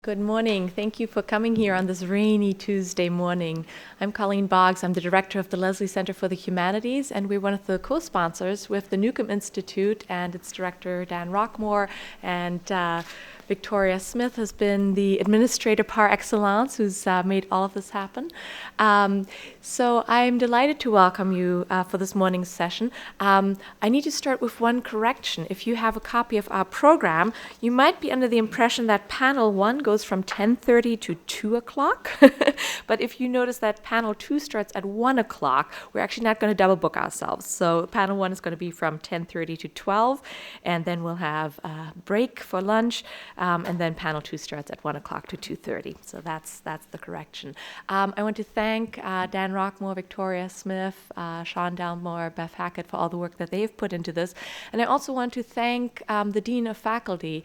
Good morning. Thank you for coming here on this rainy Tuesday morning. I'm Colleen Boggs. I'm the director of the Leslie Center for the Humanities, and we're one of the co-sponsors with the Newcomb Institute and its director, Dan Rockmore, and Victoria Smith has been the administrator par excellence who's made all of this happen. So I'm delighted to welcome you for this morning's session. I need to start with one correction. If you have a copy of our program, you might be under the impression that panel 1 goes from 10:30 to 2 o'clock. But if you notice that panel 2 starts at 1 o'clock, we're actually not going to double book ourselves. So panel 1 is going to be from 10:30 to 12, and then we'll have a break for lunch. And then panel 2 starts at 1 o'clock to 2:30. So that's the correction. I want to thank Dan Rockmore, Victoria Smith, Sean Dalmore, Beth Hackett for all the work that they've put into this. And I also want to thank the Dean of Faculty.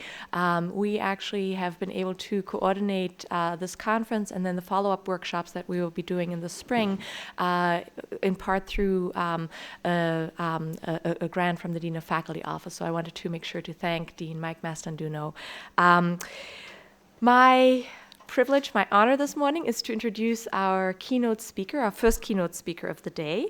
We actually have been able to coordinate this conference and then the follow-up workshops that we will be doing in the spring, in part through a grant from the Dean of Faculty office. So I wanted to make sure to thank Dean Mike Mastanduno. My privilege, my honor this morning is to introduce our keynote speaker, our first keynote speaker of the day.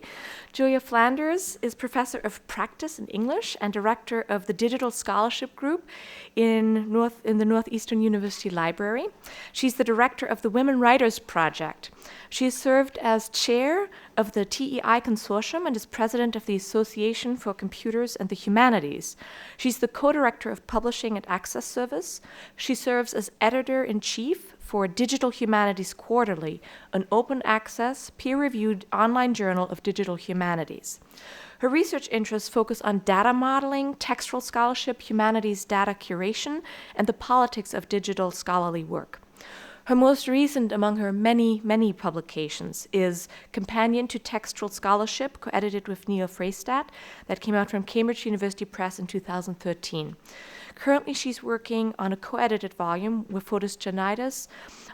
Julia Flanders is professor of practice in English and director of the Digital Scholarship Group in the Northeastern University Library. She's the director of the Women Writers Project. She has served as chair of the TEI Consortium and is president of the Association for Computers and the Humanities. She's the co-director of Publishing and Access Service. She serves as editor-in-chief for Digital Humanities Quarterly, an open access, peer-reviewed online journal of digital humanities. Her research interests focus on data modeling, textual scholarship, humanities data curation, and the politics of digital scholarly work. Her most recent among her many, many publications is Companion to Textual Scholarship, co-edited with Neil Freystad, that came out from Cambridge University Press in 2013. Currently, she's working on a co-edited volume with Fotis Giannidis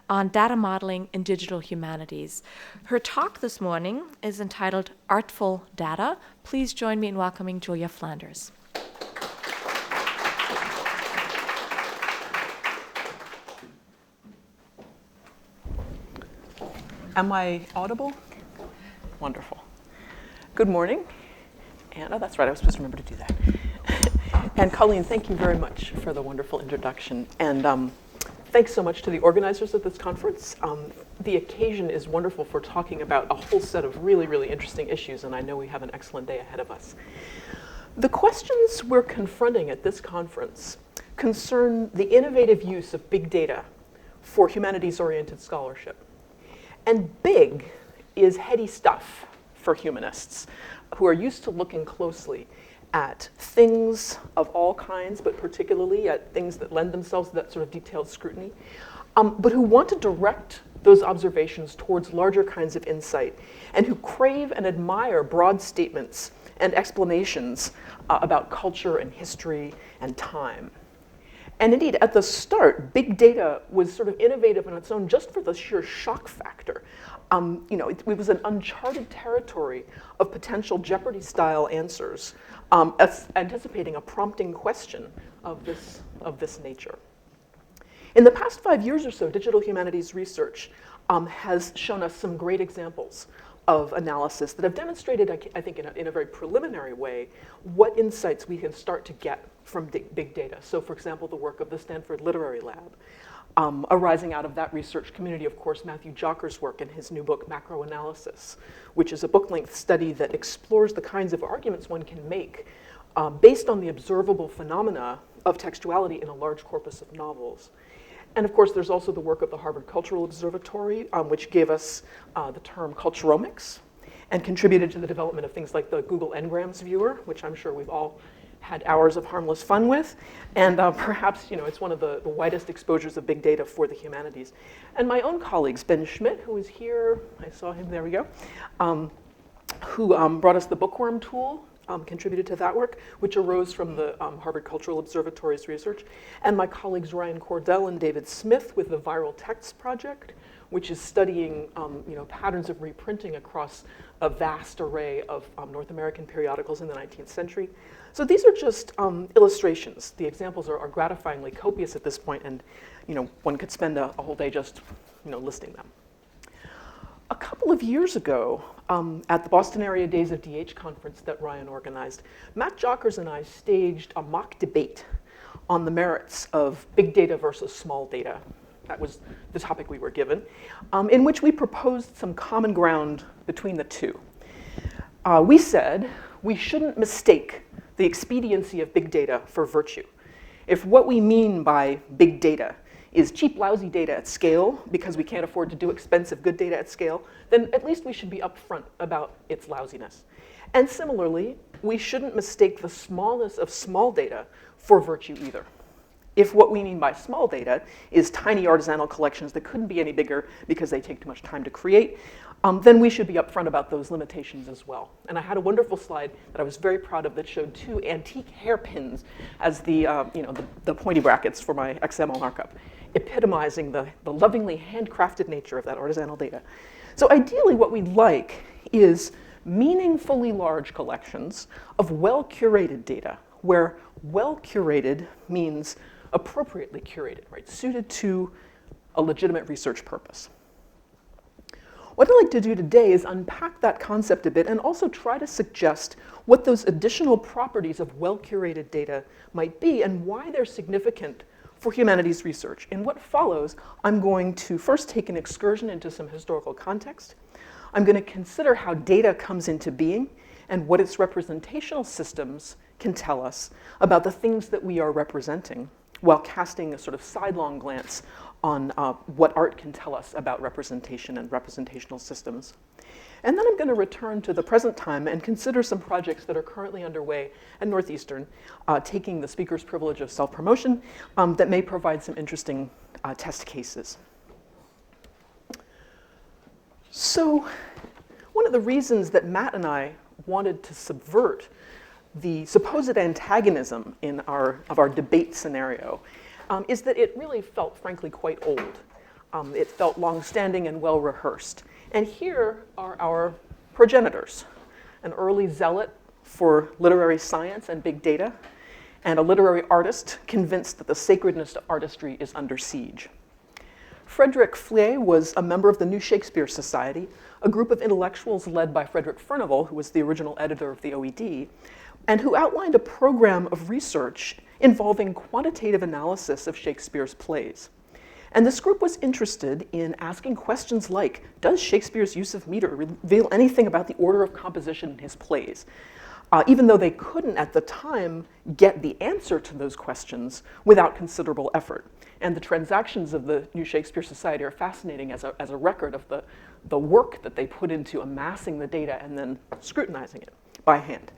on data modeling in digital humanities. Her talk this morning is entitled Artful Data. Please join me in welcoming Julia Flanders. Am I audible? Wonderful. Good morning. And, oh, that's right, I was supposed to remember to do that. And Colleen, thank you very much for the wonderful introduction. And thanks so much to the organizers of this conference. The occasion is wonderful for talking about a whole set of really, really interesting issues, and I know we have an excellent day ahead of us. The questions we're confronting at this conference concern the innovative use of big data for humanities-oriented scholarship. And big is heady stuff for humanists who are used to looking closely at things of all kinds, but particularly at things that lend themselves to that sort of detailed scrutiny, but who want to direct those observations towards larger kinds of insight, and who crave and admire broad statements and explanations about culture and history and time. And indeed, at the start, big data was sort of innovative on its own just for the sheer shock factor. It was an uncharted territory of potential Jeopardy-style answers, anticipating a prompting question of this nature. In the past 5 years or so, digital humanities research has shown us some great examples of analysis that have demonstrated, I think in a very preliminary way, what insights we can start to get from big data. So for example, the work of the Stanford Literary Lab. Arising out of that research community, of course, Matthew Jocker's work in his new book, Macroanalysis, which is a book-length study that explores the kinds of arguments one can make based on the observable phenomena of textuality in a large corpus of novels. And of course, there's also the work of the Harvard Cultural Observatory, which gave us the term culturomics and contributed to the development of things like the Google Ngrams viewer, which I'm sure we've all had hours of harmless fun with. And perhaps, it's one of the widest exposures of big data for the humanities. And my own colleagues, Ben Schmidt, who is here, I saw him, there we go, who brought us the bookworm tool, contributed to that work, which arose from the Harvard Cultural Observatory's research, and my colleagues Ryan Cordell and David Smith with the Viral Texts Project, which is studying patterns of reprinting across a vast array of North American periodicals in the 19th century. So these are just illustrations. The examples are gratifyingly copious at this point, and one could spend a whole day just listing them. A couple of years ago, at the Boston Area Days of DH conference that Ryan organized, Matt Jockers and I staged a mock debate on the merits of big data versus small data. That was the topic we were given, in which we proposed some common ground between the two. We said we shouldn't mistake the expediency of big data for virtue. If what we mean by big data is cheap, lousy data at scale because we can't afford to do expensive, good data at scale, then at least we should be upfront about its lousiness. And similarly, we shouldn't mistake the smallness of small data for virtue either. If what we mean by small data is tiny artisanal collections that couldn't be any bigger because they take too much time to create, then we should be upfront about those limitations as well. And I had a wonderful slide that I was very proud of that showed 2 antique hairpins as the pointy brackets for my XML markup, epitomizing the lovingly handcrafted nature of that artisanal data. So ideally what we'd like is meaningfully large collections of well-curated data, where well-curated means appropriately curated, right? Suited to a legitimate research purpose. What I'd like to do today is unpack that concept a bit and also try to suggest what those additional properties of well-curated data might be and why they're significant for humanities research. In what follows, I'm going to first take an excursion into some historical context. I'm going to consider how data comes into being and what its representational systems can tell us about the things that we are representing, while casting a sort of sidelong glance on what art can tell us about representation and representational systems. And then I'm going to return to the present time and consider some projects that are currently underway at Northeastern, taking the speaker's privilege of self-promotion, that may provide some interesting test cases. So one of the reasons that Matt and I wanted to subvert the supposed antagonism of our debate scenario is that it really felt, frankly, quite old. It felt long-standing and well-rehearsed. And here are our progenitors, an early zealot for literary science and big data, and a literary artist convinced that the sacredness of artistry is under siege. Frederick Flier was a member of the New Shakespeare Society, a group of intellectuals led by Frederick Furnivall, who was the original editor of the OED, and who outlined a program of research involving quantitative analysis of Shakespeare's plays. And this group was interested in asking questions like, does Shakespeare's use of meter reveal anything about the order of composition in his plays? Even though they couldn't at the time get the answer to those questions without considerable effort. And the transactions of the New Shakespeare Society are fascinating as a record of the work that they put into amassing the data and then scrutinizing it by hand.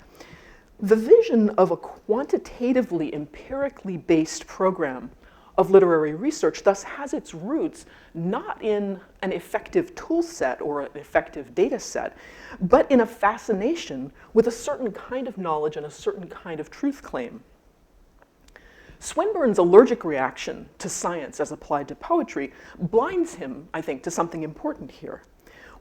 The vision of a quantitatively, empirically based program of literary research thus has its roots not in an effective tool set or an effective data set, but in a fascination with a certain kind of knowledge and a certain kind of truth claim. Swinburne's allergic reaction to science as applied to poetry blinds him, I think, to something important here.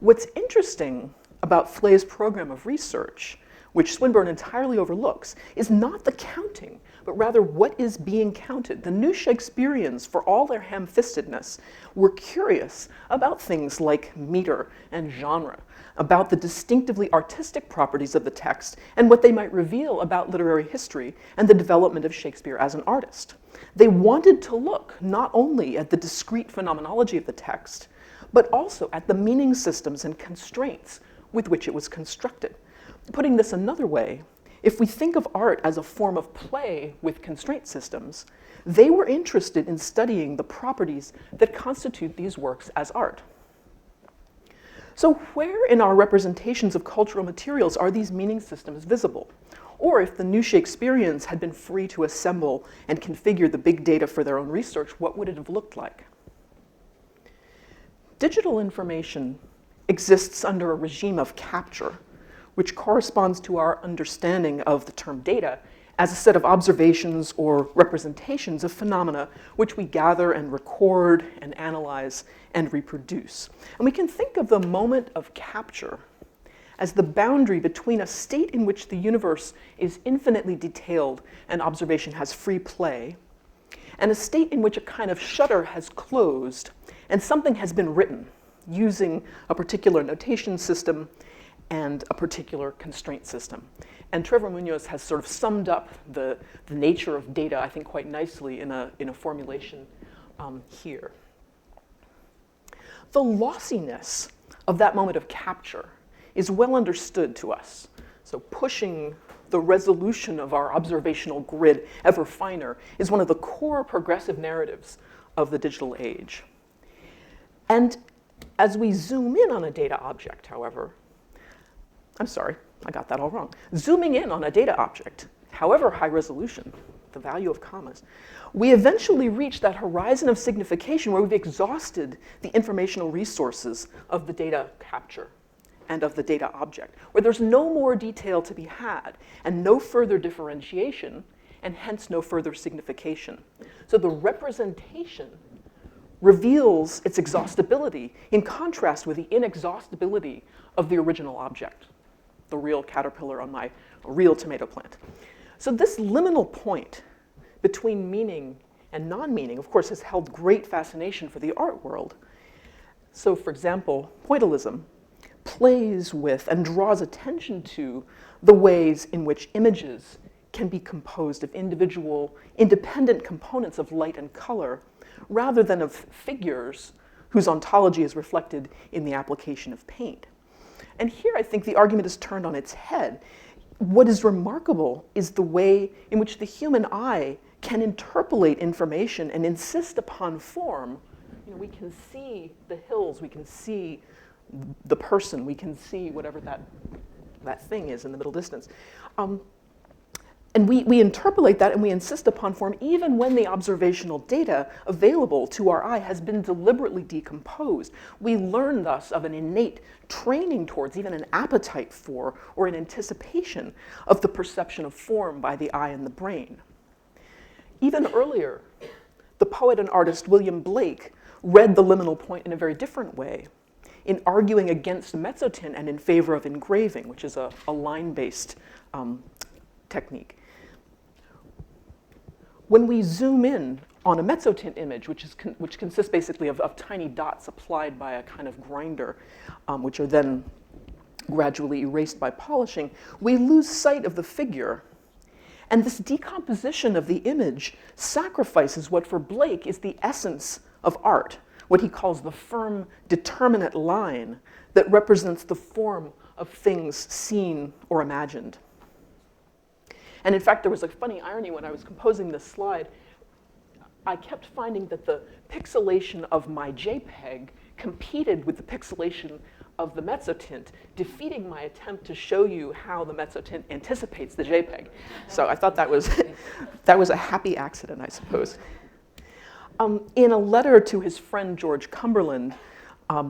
What's interesting about Fley's program of research, which Swinburne entirely overlooks, is not the counting, but rather what is being counted. The new Shakespeareans, for all their ham-fistedness, were curious about things like meter and genre, about the distinctively artistic properties of the text and what they might reveal about literary history and the development of Shakespeare as an artist. They wanted to look not only at the discrete phenomenology of the text, but also at the meaning systems and constraints with which it was constructed. Putting this another way, if we think of art as a form of play with constraint systems, they were interested in studying the properties that constitute these works as art. So where in our representations of cultural materials are these meaning systems visible? Or if the new Shakespeareans had been free to assemble and configure the big data for their own research, what would it have looked like? Digital information exists under a regime of capture, which corresponds to our understanding of the term data as a set of observations or representations of phenomena which we gather and record and analyze and reproduce. And we can think of the moment of capture as the boundary between a state in which the universe is infinitely detailed and observation has free play, and a state in which a kind of shutter has closed and something has been written using a particular notation system and a particular constraint system. And Trevor Munoz has sort of summed up the nature of data, I think, quite nicely in a formulation here. The lossiness of that moment of capture is well understood to us. So pushing the resolution of our observational grid ever finer is one of the core progressive narratives of the digital age. And as we zoom in on a data object, however, I'm sorry, I got that all wrong. Zooming in on a data object, however high resolution, the value of commas, we eventually reach that horizon of signification where we've exhausted the informational resources of the data capture and of the data object, where there's no more detail to be had and no further differentiation, and hence no further signification. So the representation reveals its exhaustibility in contrast with the inexhaustibility of the original object, the real caterpillar on my real tomato plant. So this liminal point between meaning and non-meaning, of course, has held great fascination for the art world. So, for example, pointillism plays with and draws attention to the ways in which images can be composed of individual, independent components of light and color, rather than of figures whose ontology is reflected in the application of paint. And here I think the argument is turned on its head. What is remarkable is the way in which the human eye can interpolate information and insist upon form. You know, we can see the hills, we can see the person, we can see whatever that thing is in the middle distance. And we interpolate that and we insist upon form even when the observational data available to our eye has been deliberately decomposed. We learn thus of an innate training towards, even an appetite for, or an anticipation of the perception of form by the eye and the brain. Even earlier, the poet and artist William Blake read the liminal point in a very different way, in arguing against mezzotint and in favor of engraving, which is a line-based technique. When we zoom in on a mezzotint image, which consists basically of tiny dots applied by a kind of grinder, which are then gradually erased by polishing, we lose sight of the figure. And this decomposition of the image sacrifices what for Blake is the essence of art, what he calls the firm, determinate line that represents the form of things seen or imagined. And in fact, there was a funny irony when I was composing this slide. I kept finding that the pixelation of my JPEG competed with the pixelation of the mezzotint, defeating my attempt to show you how the mezzotint anticipates the JPEG. So I thought that was a happy accident, I suppose. In a letter to his friend George Cumberland,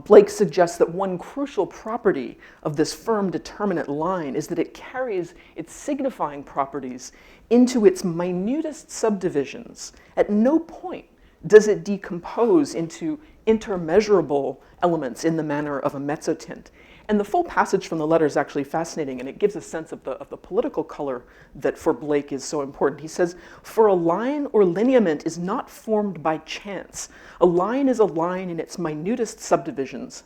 Blake suggests that one crucial property of this firm determinate line is that it carries its signifying properties into its minutest subdivisions. At no point does it decompose into intermeasurable elements in the manner of a mezzotint. And the full passage from the letter is actually fascinating, and it gives a sense of the political color that for Blake is so important. He says, "For a line or lineament is not formed by chance. A line is a line in its minutest subdivisions,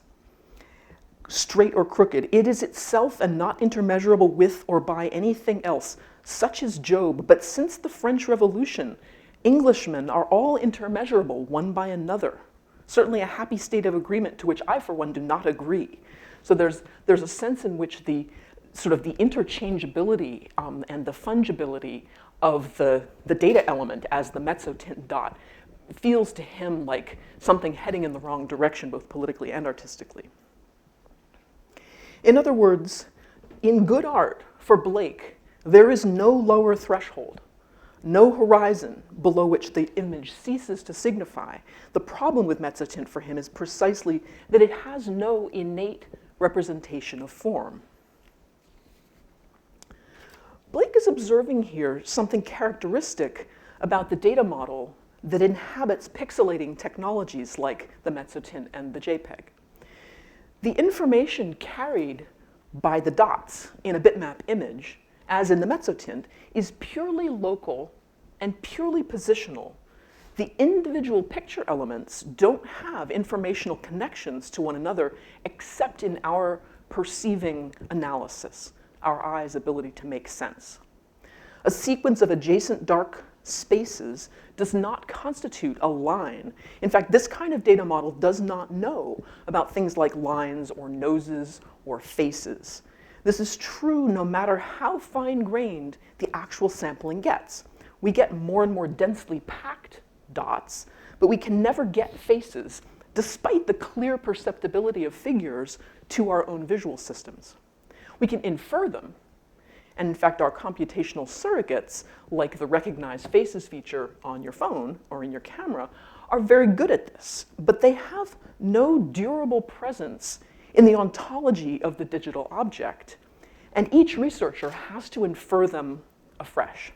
straight or crooked. It is itself and not intermeasurable with or by anything else. Such is Job. But since the French Revolution, Englishmen are all intermeasurable one by another. Certainly a happy state of agreement to which I, for one, do not agree." So there's a sense in which the sort of the interchangeability and the fungibility of the data element as the mezzotint dot feels to him like something heading in the wrong direction, both politically and artistically. In other words, in good art, for Blake, there is no lower threshold, no horizon below which the image ceases to signify. The problem with mezzotint for him is precisely that it has no innate representation of form. Blake is observing here something characteristic about the data model that inhabits pixelating technologies like the mezzotint and the JPEG. The information carried by the dots in a bitmap image, as in the mezzotint, is purely local and purely positional. The individual picture elements don't have informational connections to one another except in our perceiving analysis, our eye's ability to make sense. A sequence of adjacent dark spaces does not constitute a line. In fact, this kind of data model does not know about things like lines or noses or faces. This is true no matter how fine-grained the actual sampling gets. We get more and more densely packed dots, but we can never get faces, despite the clear perceptibility of figures to our own visual systems. We can infer them, and in fact, our computational surrogates, like the recognize faces feature on your phone or in your camera, are very good at this, but they have no durable presence in the ontology of the digital object, and each researcher has to infer them afresh.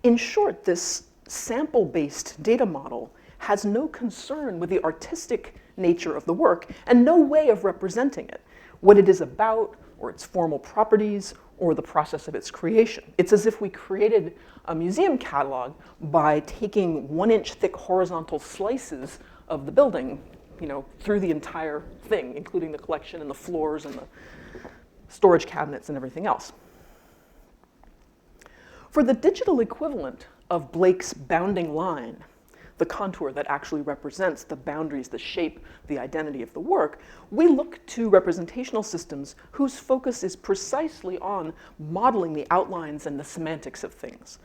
In short, this sample-based data model has no concern with the artistic nature of the work and no way of representing it, what it is about, or its formal properties, or the process of its creation. It's as if we created a museum catalog by taking 1-inch thick horizontal slices of the building, through the entire thing, including the collection and the floors and the storage cabinets and everything else. For the digital equivalent of Blake's bounding line, the contour that actually represents the boundaries, the shape, the identity of the work, we look to representational systems whose focus is precisely on modeling the outlines and the semantics of things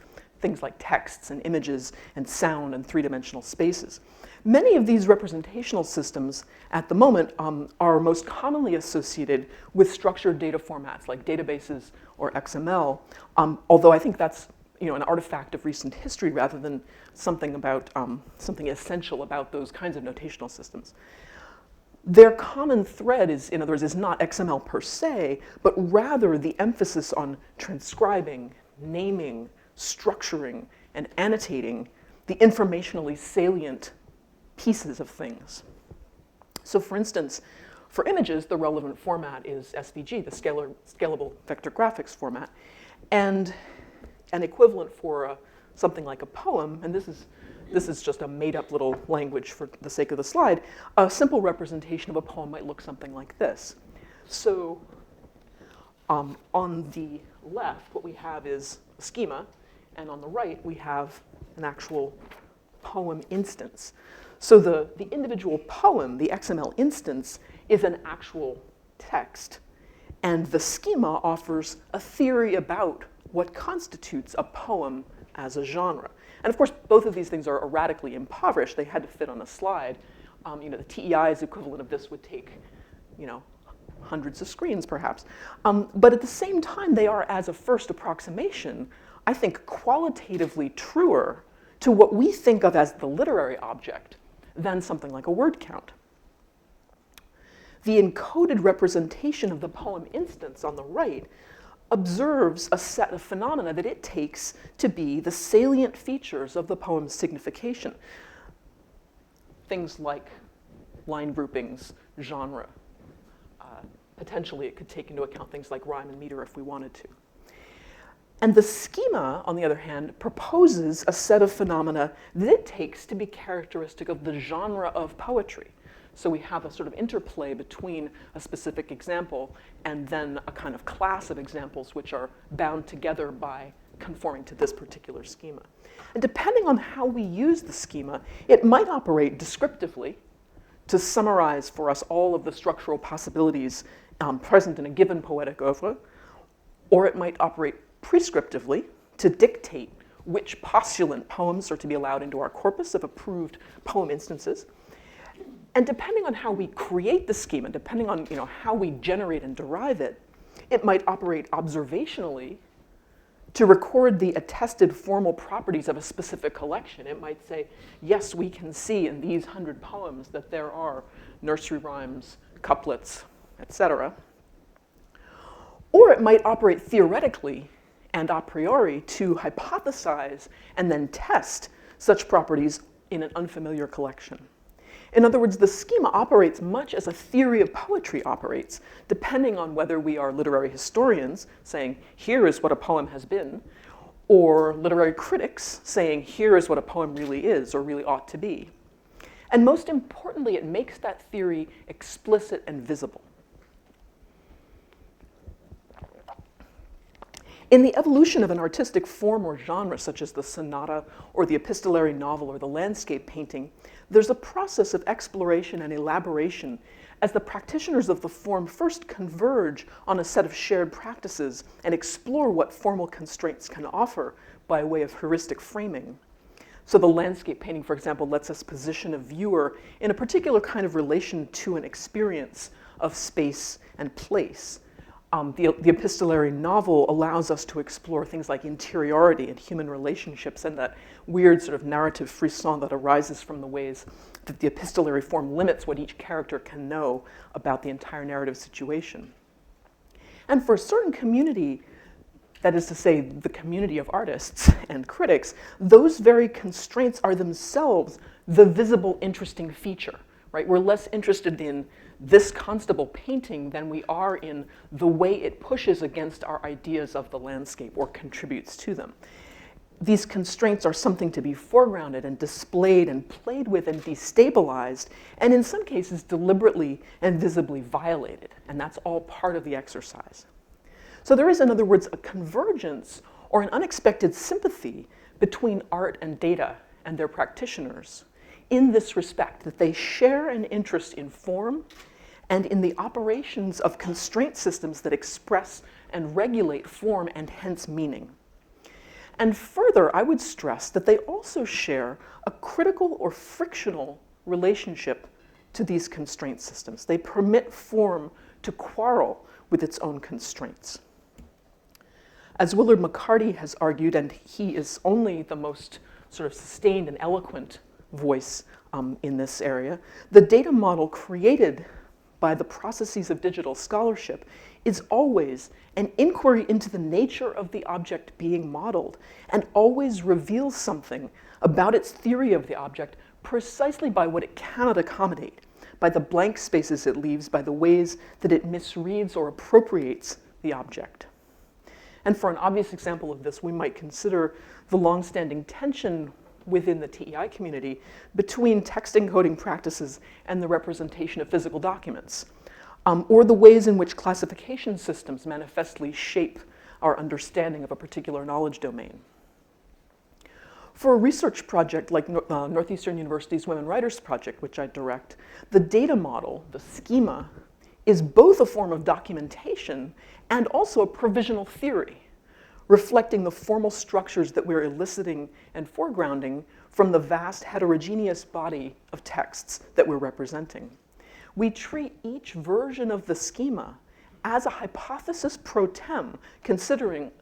like texts and images and sound and three-dimensional spaces. Many of these representational systems at the moment are most commonly associated with structured data formats like databases or XML, although I think that's an artifact of recent history rather than something about something essential about those kinds of notational systems. Their common thread is, in other words, is not XML per se, but rather the emphasis on transcribing, naming, structuring, and annotating the informationally salient pieces of things. So for instance, for images, the relevant format is SVG, the scalable vector graphics format, and an equivalent for something like a poem, and this is just a made-up little language for the sake of the slide, a simple representation of a poem might look something like this. So on the left, what we have is a schema, and on the right, we have an actual poem instance. So the individual poem, the XML instance, is an actual text, and the schema offers a theory about what constitutes a poem as a genre. And of course, both of these things are radically impoverished. They had to fit on a slide. The TEI's equivalent of this would take, hundreds of screens perhaps. But at the same time, they are, as a first approximation, I think qualitatively truer to what we think of as the literary object than something like a word count. The encoded representation of the poem instance on the right observes a set of phenomena that it takes to be the salient features of the poem's signification. Things like line groupings, genre. Potentially, it could take into account things like rhyme and meter if we wanted to. And the schema, on the other hand, proposes a set of phenomena that it takes to be characteristic of the genre of poetry. So we have a sort of interplay between a specific example and then a kind of class of examples which are bound together by conforming to this particular schema. And depending on how we use the schema, it might operate descriptively to summarize for us all of the structural possibilities present in a given poetic oeuvre, or it might operate prescriptively to dictate which postulant poems are to be allowed into our corpus of approved poem instances. And depending on how we create the schema, depending on how we generate and derive it, it might operate observationally to record the attested formal properties of a specific collection. It might say, yes, we can see in these 100 poems that there are nursery rhymes, couplets, etc. Or it might operate theoretically and a priori to hypothesize and then test such properties in an unfamiliar collection. In other words, the schema operates much as a theory of poetry operates, depending on whether we are literary historians saying, here is what a poem has been, or literary critics saying, here is what a poem really is or really ought to be. And most importantly, it makes that theory explicit and visible. In the evolution of an artistic form or genre, such as the sonata or the epistolary novel or the landscape painting, there's a process of exploration and elaboration as the practitioners of the form first converge on a set of shared practices and explore what formal constraints can offer by way of heuristic framing. So the landscape painting, for example, lets us position a viewer in a particular kind of relation to an experience of space and place. The epistolary novel allows us to explore things like interiority and human relationships and that weird sort of narrative frisson that arises from the ways that the epistolary form limits what each character can know about the entire narrative situation. And for a certain community, that is to say, the community of artists and critics, those very constraints are themselves the visible, interesting feature, right? We're less interested in this Constable painting than we are in the way it pushes against our ideas of the landscape or contributes to them. These constraints are something to be foregrounded and displayed and played with and destabilized, and in some cases deliberately and visibly violated, and that's all part of the exercise. So there is, in other words, a convergence or an unexpected sympathy between art and data and their practitioners in this respect, that they share an interest in form and in the operations of constraint systems that express and regulate form and hence meaning. And further, I would stress that they also share a critical or frictional relationship to these constraint systems. They permit form to quarrel with its own constraints. As Willard McCarty has argued, and he is only the most sort of sustained and eloquent voice in this area, the data model created by the processes of digital scholarship is always an inquiry into the nature of the object being modeled and always reveals something about its theory of the object precisely by what it cannot accommodate, by the blank spaces it leaves, by the ways that it misreads or appropriates the object. And for an obvious example of this, we might consider the long-standing tension within the TEI community between text encoding practices and the representation of physical documents, or the ways in which classification systems manifestly shape our understanding of a particular knowledge domain. For a research project like Northeastern University's Women Writers Project, which I direct, the data model, the schema, is both a form of documentation and also a provisional theory, reflecting the formal structures that we're eliciting and foregrounding from the vast heterogeneous body of texts that we're representing. We treat each version of the schema as a hypothesis pro tem concerning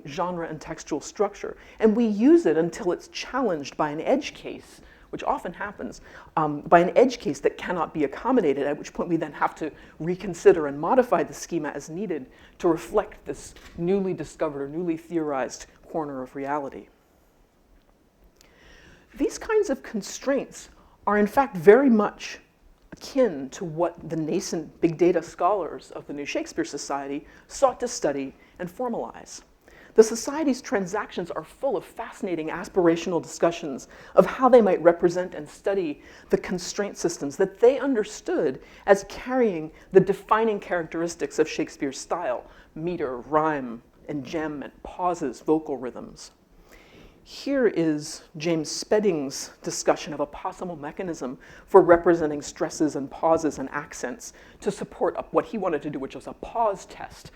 genre and textual structure, and we use it until it's challenged by an edge case, which often happens, by an edge case that cannot be accommodated, at which point we then have to reconsider and modify the schema as needed to reflect this newly discovered or newly theorized corner of reality. These kinds of constraints are in fact very much akin to what the nascent big data scholars of the New Shakespeare Society sought to study and formalize. The Society's transactions are full of fascinating aspirational discussions of how they might represent and study the constraint systems that they understood as carrying the defining characteristics of Shakespeare's style: meter, rhyme, and gem, and pauses, vocal rhythms. Here is James Spedding's discussion of a possible mechanism for representing stresses and pauses and accents to support what he wanted to do, which was a pause test,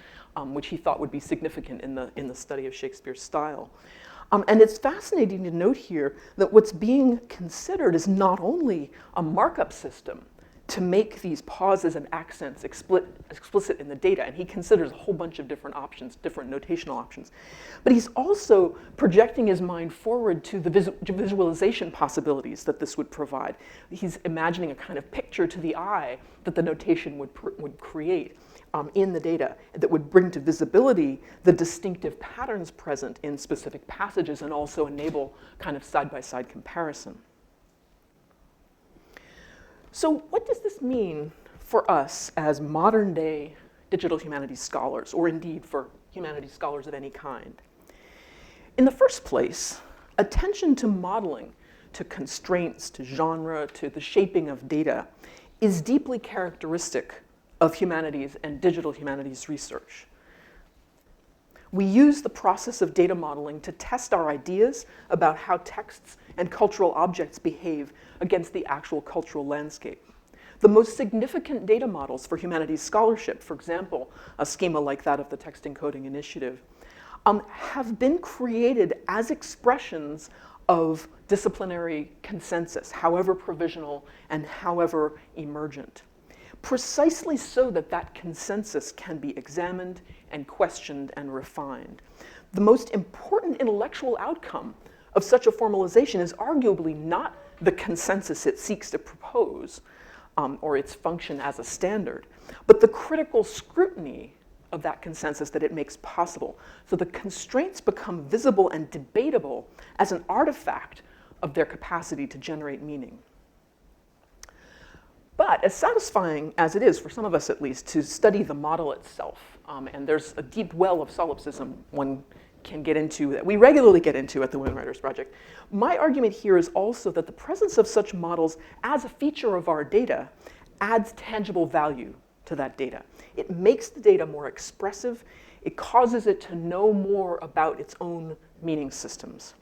which he thought would be significant in the study of Shakespeare's style. And it's fascinating to note here that what's being considered is not only a markup system to make these pauses and accents explicit in the data, and he considers a whole bunch of different options, different notational options, but he's also projecting his mind forward to the visualization possibilities that this would provide. He's imagining a kind of picture to the eye that the notation would create in the data that would bring to visibility the distinctive patterns present in specific passages and also enable kind of side-by-side comparison. So what does this mean for us as modern day digital humanities scholars, or indeed for humanities scholars of any kind? In the first place, attention to modeling, to constraints, to genre, to the shaping of data is deeply characteristic of humanities and digital humanities research. We use the process of data modeling to test our ideas about how texts and cultural objects behave against the actual cultural landscape. The most significant data models for humanities scholarship, for example, a schema like that of the Text Encoding Initiative, have been created as expressions of disciplinary consensus, however provisional and however emergent, precisely so that that consensus can be examined and questioned and refined. The most important intellectual outcome of such a formalization is arguably not the consensus it seeks to propose, or its function as a standard, but the critical scrutiny of that consensus that it makes possible. So the constraints become visible and debatable as an artifact of their capacity to generate meaning. But as satisfying as it is, for some of us at least, to study the model itself, and there's a deep well of solipsism one can get into, that we regularly get into at the Women Writers Project, my argument here is also that the presence of such models as a feature of our data adds tangible value to that data. It makes the data more expressive. It causes it to know more about its own meaning systems.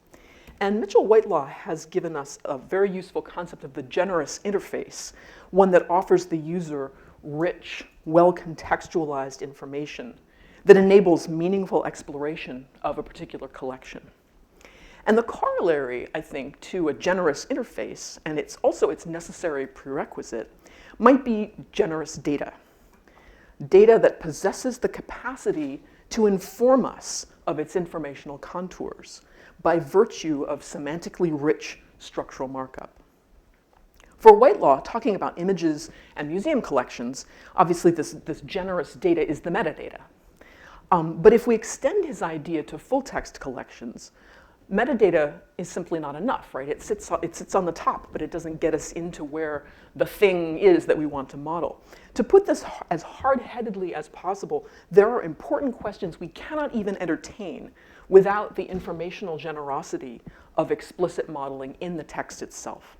And Mitchell Whitelaw has given us a very useful concept of the generous interface, one that offers the user rich, well-contextualized information that enables meaningful exploration of a particular collection. And the corollary, I think, to a generous interface, and it's also its necessary prerequisite, might be generous data. Data that possesses the capacity to inform us of its informational contours by virtue of semantically rich structural markup. For Whitelaw, talking about images and museum collections, obviously this generous data is the metadata. But if we extend his idea to full-text collections, metadata is simply not enough, right? It sits on the top, but it doesn't get us into where the thing is that we want to model. To put this as hard-headedly as possible, there are important questions we cannot even entertain without the informational generosity of explicit modeling in the text itself.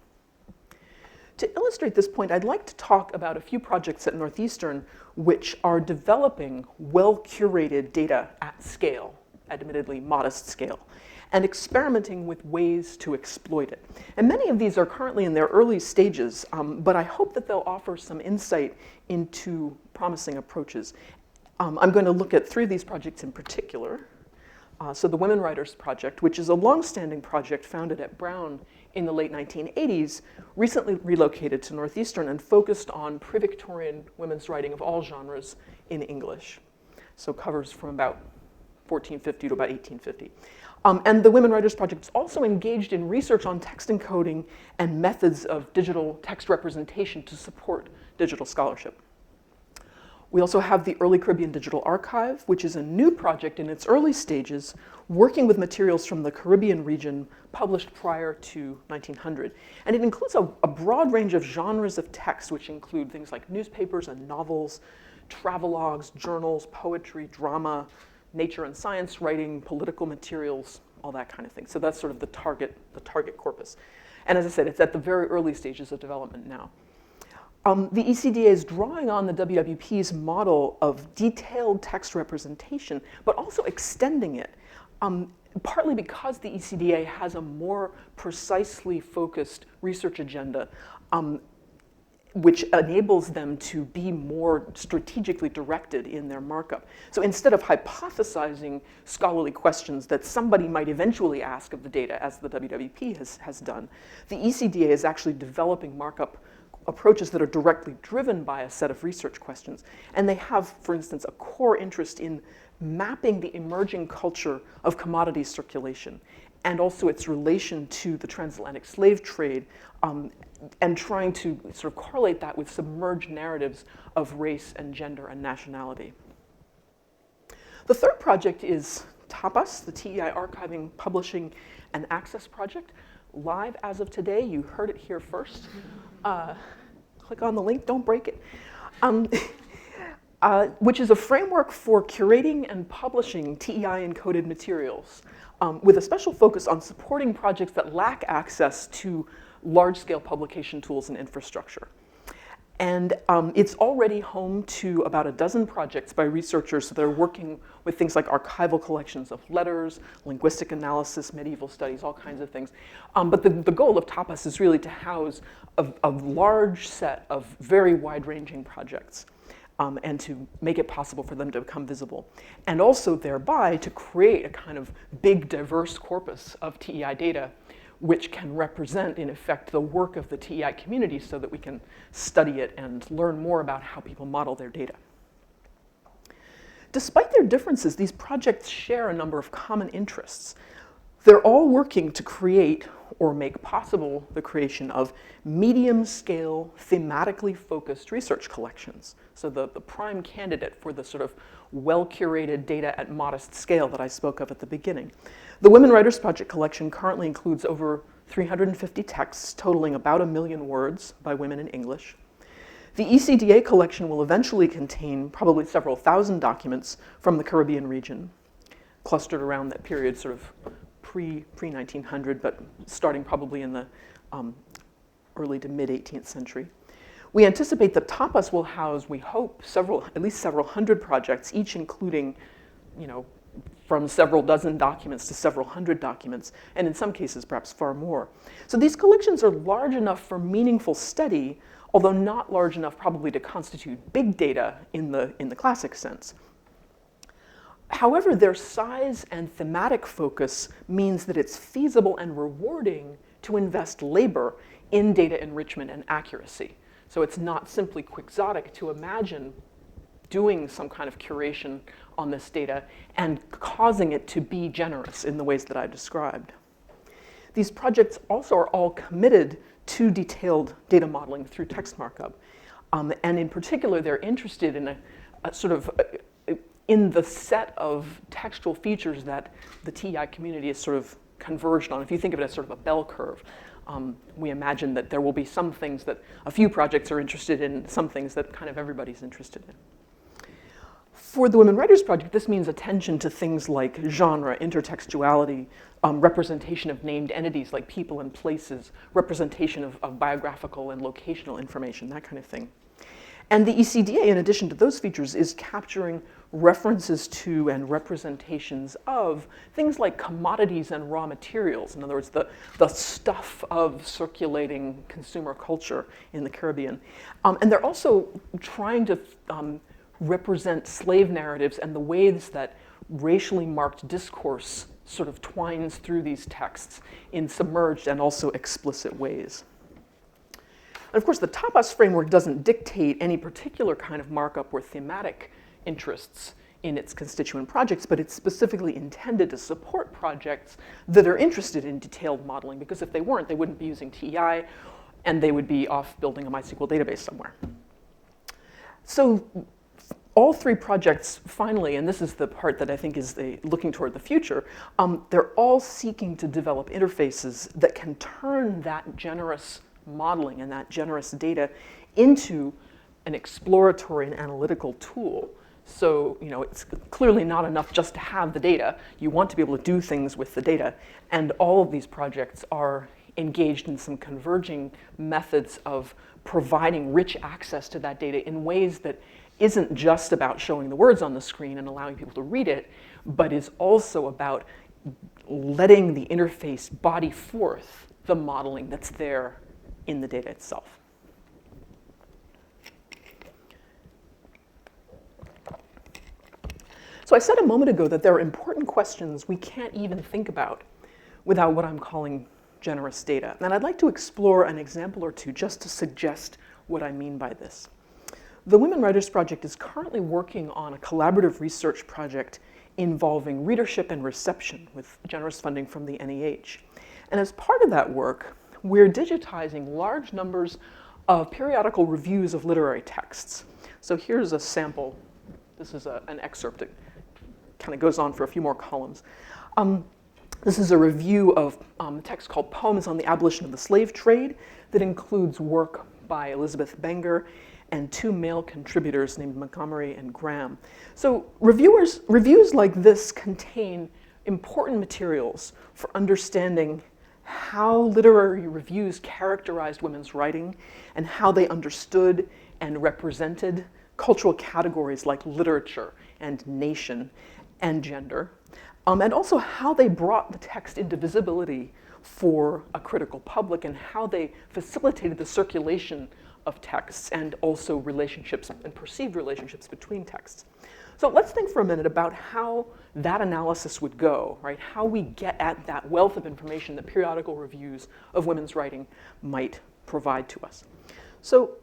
To illustrate this point, I'd like to talk about a few projects at Northeastern which are developing well-curated data at scale, admittedly modest scale, and experimenting with ways to exploit it. And many of these are currently in their early stages, but I hope that they'll offer some insight into promising approaches. I'm going to look at three of these projects in particular. So the Women Writers Project, which is a long-standing project founded at Brown in the late 1980s, recently relocated to Northeastern and focused on pre-Victorian women's writing of all genres in English. So covers from about 1450 to about 1850. And the Women Writers Project is also engaged in research on text encoding and methods of digital text representation to support digital scholarship. We also have the Early Caribbean Digital Archive, which is a new project in its early stages, working with materials from the Caribbean region published prior to 1900. And it includes a broad range of genres of text, which include things like newspapers and novels, travelogues, journals, poetry, drama, nature and science writing, political materials, all that kind of thing. So that's sort of the target corpus. And as I said, it's at the very early stages of development now. The ECDA is drawing on the WWP's model of detailed text representation, but also extending it, partly because the ECDA has a more precisely focused research agenda, which enables them to be more strategically directed in their markup. So instead of hypothesizing scholarly questions that somebody might eventually ask of the data, as the WWP has done, the ECDA is actually developing markup approaches that are directly driven by a set of research questions. And they have, for instance, a core interest in mapping the emerging culture of commodity circulation and also its relation to the transatlantic slave trade, and trying to sort of correlate that with submerged narratives of race and gender and nationality. The third project is TAPAS, the TEI Archiving, Publishing, and Access Project. Live as of today, you heard it here first. click on the link, don't break it, which is a framework for curating and publishing TEI-encoded materials, with a special focus on supporting projects that lack access to large-scale publication tools and infrastructure. And it's already home to about a dozen projects by researchers that are working with things like archival collections of letters, linguistic analysis, medieval studies, all kinds of things. But the goal of TAPAS is really to house a large set of very wide-ranging projects and to make it possible for them to become visible. And also thereby to create a kind of big, diverse corpus of TEI data which can represent, in effect, the work of the TEI community so that we can study it and learn more about how people model their data. Despite their differences, these projects share a number of common interests. They're all working to create or make possible the creation of medium-scale, thematically focused research collections. So the prime candidate for the sort of well-curated data at modest scale that I spoke of at the beginning. The Women Writers Project collection currently includes over 350 texts totaling about 1 million words by women in English. The ECDA collection will eventually contain probably several thousand documents from the Caribbean region, clustered around that period, sort of pre-1900, but starting probably in the early to mid-18th century. We anticipate that TAPAS will house, we hope, at least several hundred projects, each including, from several dozen documents to several hundred documents, and in some cases, perhaps far more. So these collections are large enough for meaningful study, although not large enough probably to constitute big data in the classic sense. However, their size and thematic focus means that it's feasible and rewarding to invest labor in data enrichment and accuracy. So it's not simply quixotic to imagine doing some kind of curation on this data and causing it to be generous in the ways that I described. These projects also are all committed to detailed data modeling through text markup. And in particular, they're interested in a sort of in the set of textual features that the TEI community is sort of converged on. If you think of it as sort of a bell curve, we imagine that there will be some things that a few projects are interested in, some things that kind of everybody's interested in. For the Women Writers Project, this means attention to things like genre, intertextuality, representation of named entities like people and places, representation of biographical and locational information, that kind of thing. And the ECDA, in addition to those features, is capturing references to and representations of things like commodities and raw materials. In other words, the stuff of circulating consumer culture in the Caribbean. And they're also trying to represent slave narratives and the ways that racially marked discourse sort of twines through these texts in submerged and also explicit ways. And of course, the TAPAS framework doesn't dictate any particular kind of markup or thematic interests in its constituent projects, but it's specifically intended to support projects that are interested in detailed modeling, because if they weren't, they wouldn't be using TEI, and they would be off building a MySQL database somewhere. So all three projects, finally, and this is the part that I think is looking toward the future, they're all seeking to develop interfaces that can turn that generous modeling and that generous data into an exploratory and analytical tool. So, it's clearly not enough just to have the data. You want to be able to do things with the data. And all of these projects are engaged in some converging methods of providing rich access to that data in ways that isn't just about showing the words on the screen and allowing people to read it, but is also about letting the interface body forth the modeling that's there in the data itself. So I said a moment ago that there are important questions we can't even think about without what I'm calling generous data. And I'd like to explore an example or two just to suggest what I mean by this. The Women Writers Project is currently working on a collaborative research project involving readership and reception with generous funding from the NEH. And as part of that work, we're digitizing large numbers of periodical reviews of literary texts. So here's a sample. This is an excerpt that kind of goes on for a few more columns. This is a review of a text called Poems on the Abolition of the Slave Trade that includes work by Elizabeth Benger and 2 male contributors named Montgomery and Graham. So reviews like this contain important materials for understanding how literary reviews characterized women's writing and how they understood and represented cultural categories like literature and nation and gender, and also how they brought the text into visibility for a critical public and how they facilitated the circulation of texts and also relationships and perceived relationships between texts. So let's think for a minute about how that analysis would go, right? How we get at that wealth of information that periodical reviews of women's writing might provide to us. So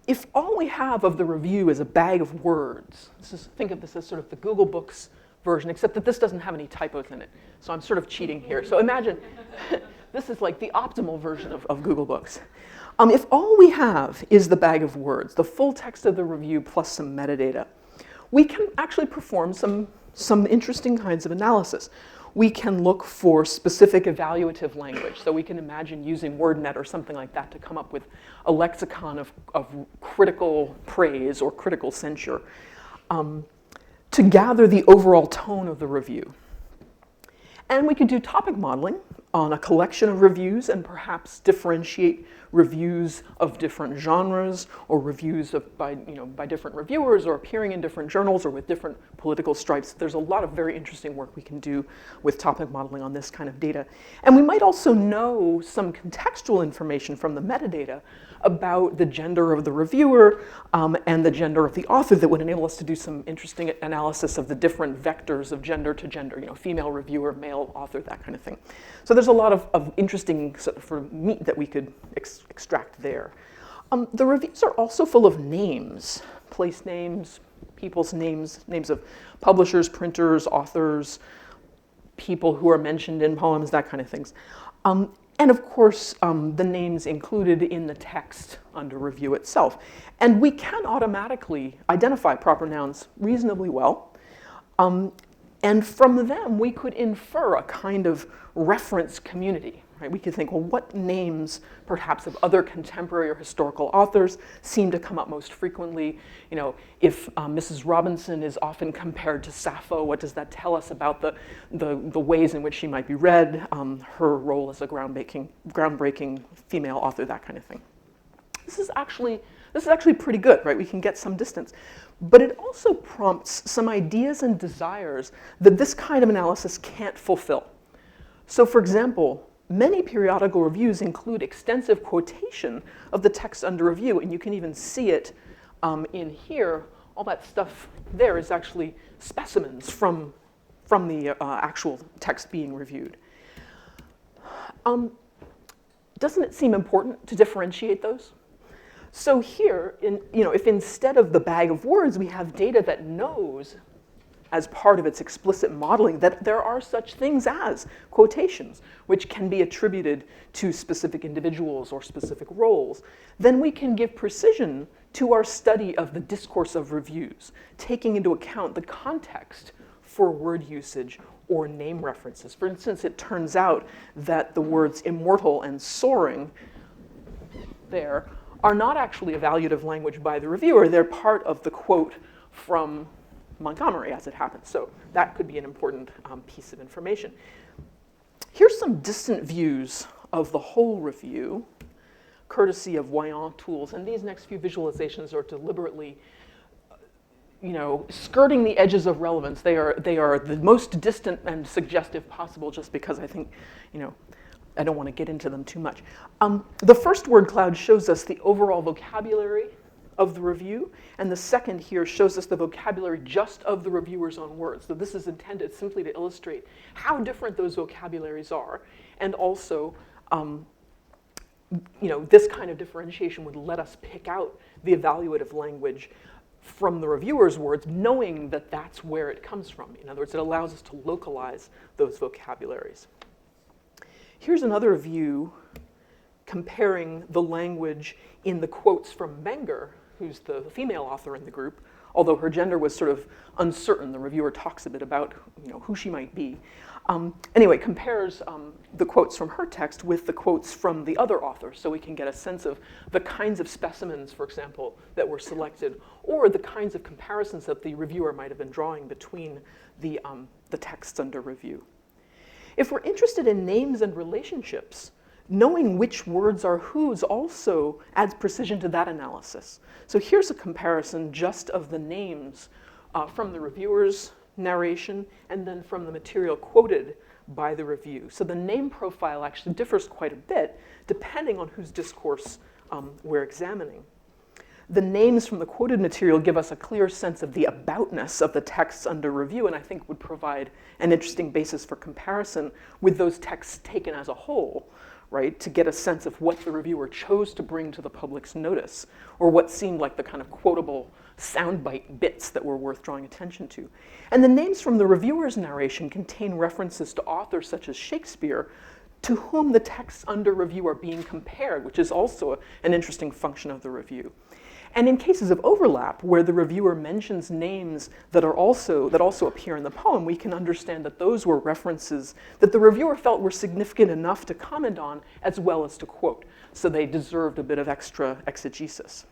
if all we have of the review is a bag of words, think of this as sort of the Google Books version, except that this doesn't have any typos in it. So I'm sort of cheating here. So imagine this is like the optimal version of Google Books. If all we have is the bag of words, the full text of the review plus some metadata, we can actually perform some interesting kinds of analysis. We can look for specific evaluative language. So we can imagine using WordNet or something like that to come up with a lexicon of critical praise or critical censure to gather the overall tone of the review. And we could do topic modeling on a collection of reviews and perhaps differentiate reviews of different genres or reviews by different reviewers or appearing in different journals or with different political stripes. There's a lot of very interesting work we can do with topic modeling on this kind of data. And we might also know some contextual information from the metadata about the gender of the reviewer and the gender of the author that would enable us to do some interesting analysis of the different vectors of gender to gender, female reviewer, male author, that kind of thing. So there's a lot of interesting sort of meat that we could extract there. The reviews are also full of names, place names, people's names, names of publishers, printers, authors, people who are mentioned in poems, that kind of things. And of course, the names included in the text under review itself. And we can automatically identify proper nouns reasonably well. And from them, we could infer a kind of reference community. Right? We could think, well, what names, perhaps of other contemporary or historical authors, seem to come up most frequently? If Mrs. Robinson is often compared to Sappho, what does that tell us about the ways in which she might be read, her role as a groundbreaking female author, that kind of thing? This is actually pretty good, right? We can get some distance. But it also prompts some ideas and desires that this kind of analysis can't fulfill. So for example, many periodical reviews include extensive quotation of the text under review, and you can even see it in here. All that stuff there is actually specimens from the actual text being reviewed. Doesn't it seem important to differentiate those? So here, if instead of the bag of words, we have data that knows, as part of its explicit modeling, that there are such things as quotations, which can be attributed to specific individuals or specific roles, then we can give precision to our study of the discourse of reviews, taking into account the context for word usage or name references. For instance, it turns out that the words immortal and soaring there are not actually evaluative language by the reviewer. They're part of the quote from Montgomery, as it happens. So that could be an important piece of information. Here's some distant views of the whole review, courtesy of Voyant tools. And these next few visualizations are deliberately skirting the edges of relevance. They are the most distant and suggestive possible, just because I think, I don't want to get into them too much. The first word cloud shows us the overall vocabulary of the review, and the second here shows us the vocabulary just of the reviewer's own words. So this is intended simply to illustrate how different those vocabularies are, and also, this kind of differentiation would let us pick out the evaluative language from the reviewer's words, knowing that that's where it comes from. In other words, it allows us to localize those vocabularies. Here's another view comparing the language in the quotes from Benger, who's the female author in the group, although her gender was sort of uncertain. The reviewer talks a bit about who she might be. Anyway, compares the quotes from her text with the quotes from the other authors, so we can get a sense of the kinds of specimens, for example, that were selected, or the kinds of comparisons that the reviewer might have been drawing between the texts under review. If we're interested in names and relationships, knowing which words are whose also adds precision to that analysis. So here's a comparison just of the names from the reviewer's narration and then from the material quoted by the review. So the name profile actually differs quite a bit depending on whose discourse we're examining. The names from the quoted material give us a clear sense of the aboutness of the texts under review, and I think would provide an interesting basis for comparison with those texts taken as a whole, right, to get a sense of what the reviewer chose to bring to the public's notice, or what seemed like the kind of quotable soundbite bits that were worth drawing attention to. And the names from the reviewer's narration contain references to authors such as Shakespeare, to whom the texts under review are being compared, which is also an interesting function of the review. And in cases of overlap, where the reviewer mentions names that also appear in the poem, we can understand that those were references that the reviewer felt were significant enough to comment on as well as to quote. So they deserved a bit of extra exegesis.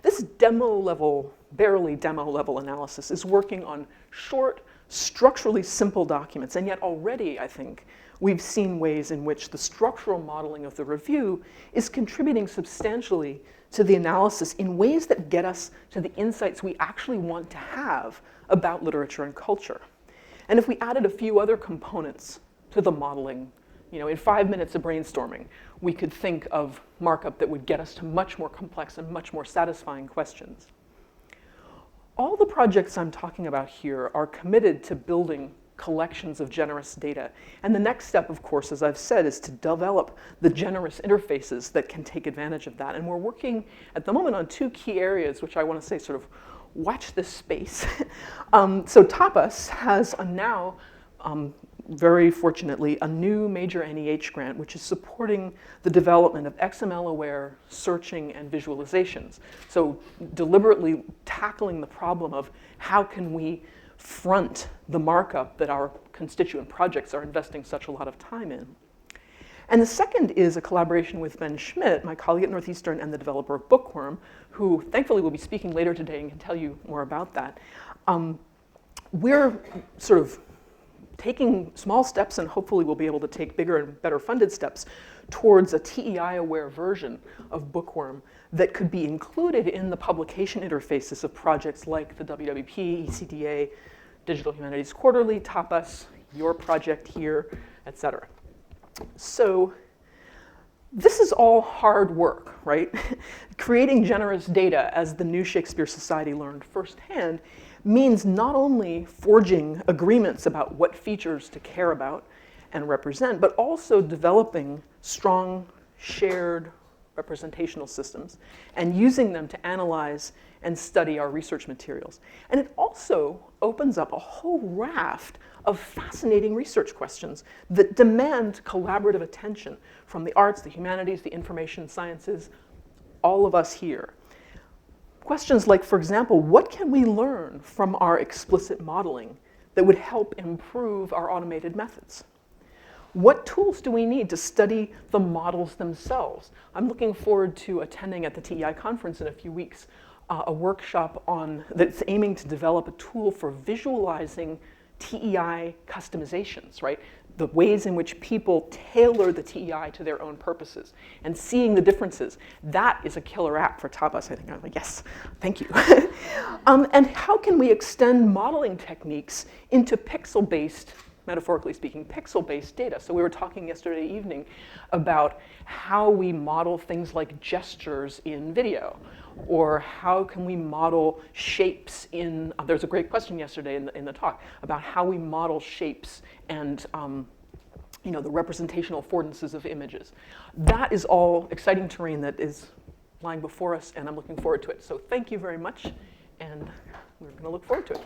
This barely demo level analysis is working on short, structurally simple documents, and yet already, I think, we've seen ways in which the structural modeling of the review is contributing substantially to the analysis in ways that get us to the insights we actually want to have about literature and culture. And if we added a few other components to the modeling, in 5 minutes of brainstorming, we could think of markup that would get us to much more complex and much more satisfying questions. All the projects I'm talking about here are committed to building collections of generous data. And the next step, of course, as I've said, is to develop the generous interfaces that can take advantage of that. And we're working at the moment on two key areas, which I want to say sort of watch this space. So Tapas has now, very fortunately, a new major NEH grant, which is supporting the development of XML-aware searching and visualizations. So deliberately tackling the problem of how can we front the markup that our constituent projects are investing such a lot of time in. And the second is a collaboration with Ben Schmidt, my colleague at Northeastern and the developer of Bookworm, who thankfully will be speaking later today and can tell you more about that. We're sort of taking small steps, and hopefully we'll be able to take bigger and better funded steps towards a TEI-aware version of Bookworm that could be included in the publication interfaces of projects like the WWP, ECDA, Digital Humanities Quarterly, Tapas, your project here, etc. So this is all hard work, right? Creating generous data, as the New Shakespeare Society learned firsthand, means not only forging agreements about what features to care about and represent, but also developing strong, shared representational systems and using them to analyze and study our research materials. And it also opens up a whole raft of fascinating research questions that demand collaborative attention from the arts, the humanities, the information sciences, all of us here. Questions like, for example, what can we learn from our explicit modeling that would help improve our automated methods? What tools do we need to study the models themselves? I'm looking forward to attending at the TEI conference in a few weeks a workshop that's aiming to develop a tool for visualizing TEI customizations, right? The ways in which people tailor the TEI to their own purposes and seeing the differences. That is a killer app for Tapas, I think. I'm like, yes, thank you. And how can we extend modeling techniques into pixel-based, metaphorically speaking, pixel-based data? So we were talking yesterday evening about how we model things like gestures in video, or how can we model shapes in, there's a great question yesterday in the talk about how we model shapes and the representational affordances of images. That is all exciting terrain that is lying before us, and I'm looking forward to it. So thank you very much, and we're going to look forward to it.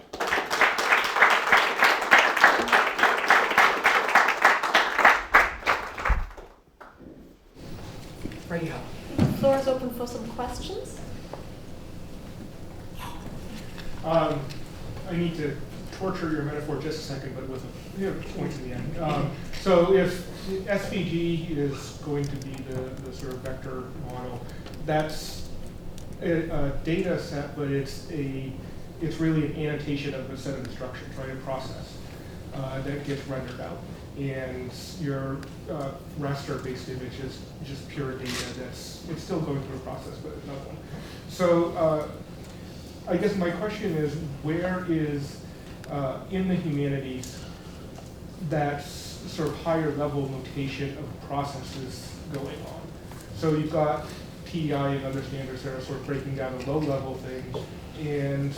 The floor is open for some questions. I need to torture your metaphor just a second, but with a point in the end. So if SVG is going to be the sort of vector model, that's a data set, but it's really an annotation of a set of instructions, right? A process that gets rendered out. And your raster-based image is just pure data it's still going through a process, but another one. So I guess my question is, where is in the humanities that sort of higher level notation of processes going on? So you've got PEI and other standards that are sort of breaking down the low level things, and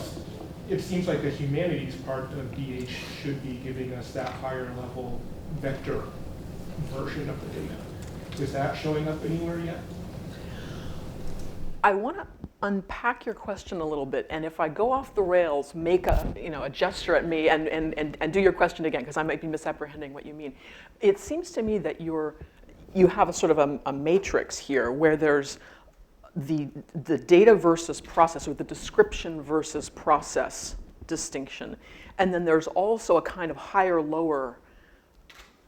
it seems like the humanities part of DH should be giving us that higher level vector version of the data. Is that showing up anywhere yet? I want to unpack your question a little bit, and if I go off the rails, make a gesture at me and do your question again, because I might be misapprehending what you mean. It seems to me that you have a sort of a matrix here where there's the data versus process, or the description versus process distinction, and then there's also a kind of higher lower,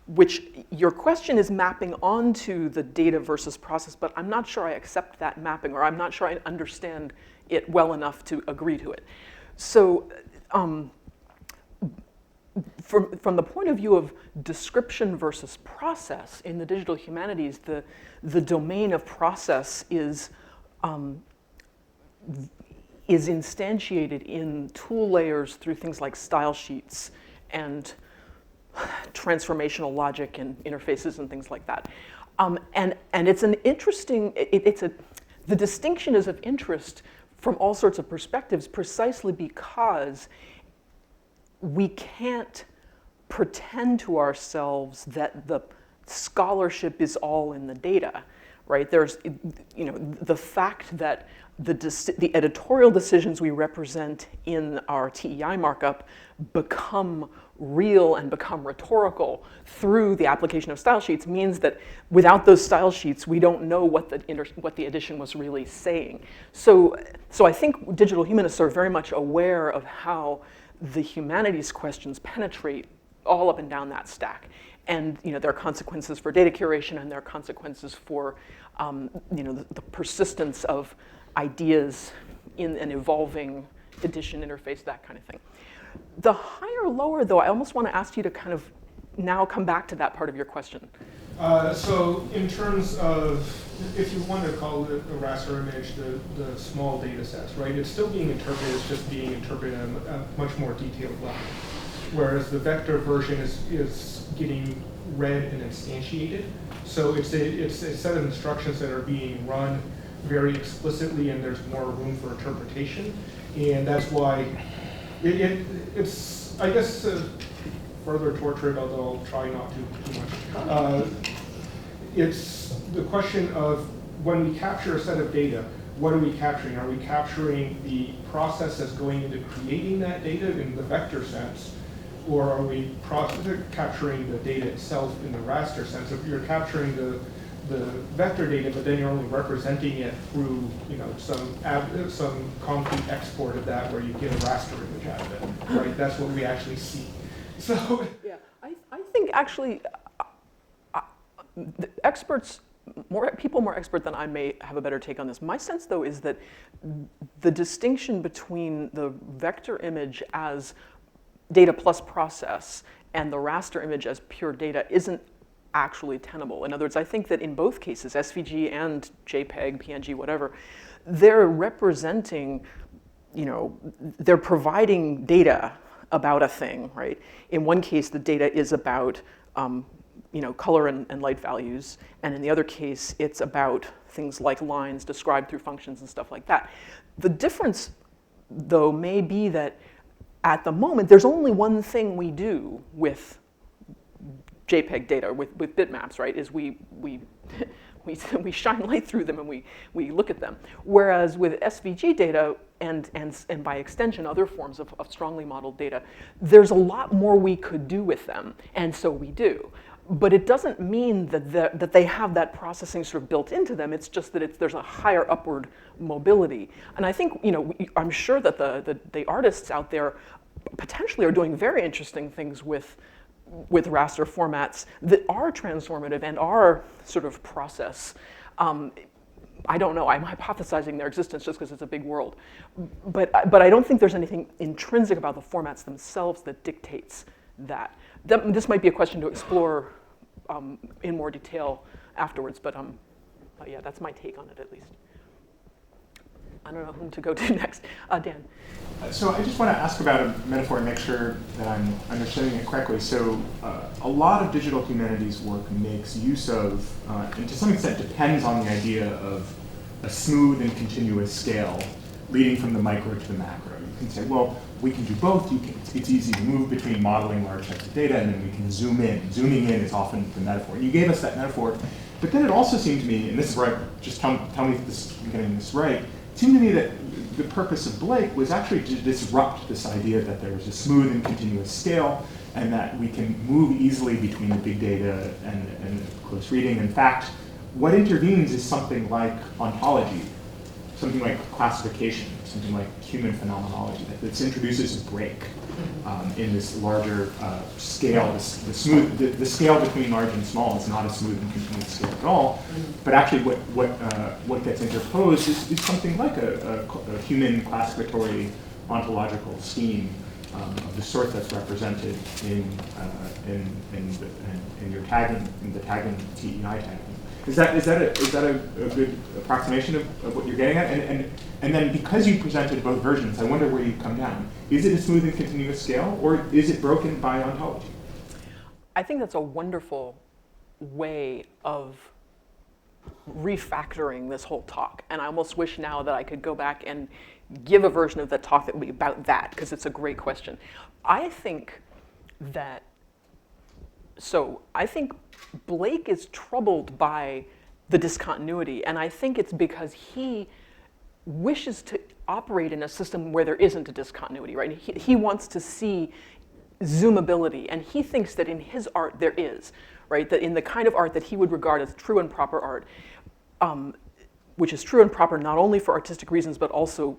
which your question is mapping onto the data versus process, but I'm not sure I accept that mapping, or I'm not sure I understand it well enough to agree to it. So from the point of view of description versus process in the digital humanities, the domain of process is instantiated in tool layers through things like style sheets and transformational logic and interfaces and things like that. And it's an interesting, the distinction is of interest from all sorts of perspectives, precisely because we can't pretend to ourselves that the scholarship is all in the data, right? There's, the fact that the editorial decisions we represent in our TEI markup become real and become rhetorical through the application of style sheets means that without those style sheets, we don't know what the edition was really saying. So I think digital humanists are very much aware of how the humanities questions penetrate all up and down that stack. And there are consequences for data curation, and there are consequences for the persistence of ideas in an evolving edition interface, that kind of thing. The higher lower, though, I almost want to ask you to kind of now come back to that part of your question. So in terms of, if you want to call it a raster image, the small data sets, right? It's still being interpreted, it's just being interpreted at a much more detailed level. Whereas the vector version is getting read and instantiated. So it's a set of instructions that are being run very explicitly, and there's more room for interpretation. And that's why it's, I guess, further torture it, although I'll try not to too much. It's the question of, when we capture a set of data, what are we capturing? Are we capturing the process that's going into creating that data in the vector sense? Or are we capturing the data itself in the raster sense? If you're capturing the vector data, but then you're only representing it through some concrete export of that, where you get a raster image out of it, right? That's what we actually see. So yeah, I think actually the experts, people more expert than I may have a better take on this. My sense, though, is that the distinction between the vector image as data plus process and the raster image as pure data isn't actually tenable. In other words, I think that in both cases, SVG and JPEG, PNG, whatever, they're representing, they're providing data about a thing, right? In one case, the data is about color and light values, and in the other case, it's about things like lines described through functions and stuff like that. The difference, though, may be that at the moment, there's only one thing we do with JPEG data, with bitmaps, right? Is we shine light through them and we look at them. Whereas with SVG data and by extension other forms of strongly modeled data, there's a lot more we could do with them, and so we do. But it doesn't mean that they have that processing sort of built into them. It's just that there's a higher upward mobility. And I think, I'm sure that the artists out there potentially are doing very interesting things with raster formats that are transformative and are sort of process. I don't know, I'm hypothesizing their existence just because it's a big world. But I don't think there's anything intrinsic about the formats themselves that dictates that. This might be a question to explore in more detail afterwards, but yeah, that's my take on it at least. I don't know whom to go to next. Dan. So I just want to ask about a metaphor and make sure that I'm understanding it correctly. So a lot of digital humanities work makes use of, and to some extent depends on the idea of a smooth and continuous scale leading from the micro to the macro. You can say, well, we can do both. It's easy to move between modeling large sets of data, and then we can zoom in. Zooming in is often the metaphor. And you gave us that metaphor. But then it also seemed to me, and this is where just tell me if I'm getting this right, it seemed to me that the purpose of Blake was actually to disrupt this idea that there was a smooth and continuous scale, and that we can move easily between the big data and close reading. In fact, what intervenes is something like ontology, something like classification, something like human phenomenology that introduces a break in this larger scale. The scale between large and small is not a smooth and continuous scale at all. But actually, what gets interposed is something like a human classificatory ontological scheme of the sort that's represented in your tagging, in the tagging TEI tagging. Is that a good approximation of what you're getting at? And then because you presented both versions, I wonder where you come down. Is it a smooth and continuous scale, or is it broken by ontology? I think that's a wonderful way of refactoring this whole talk. And I almost wish now that I could go back and give a version of the talk that would be about that, because it's a great question. I think Blake is troubled by the discontinuity, and I think it's because he wishes to operate in a system where there isn't a discontinuity, right? He wants to see zoomability, and he thinks that in his art there is, right? That in the kind of art that he would regard as true and proper art, which is true and proper not only for artistic reasons, but also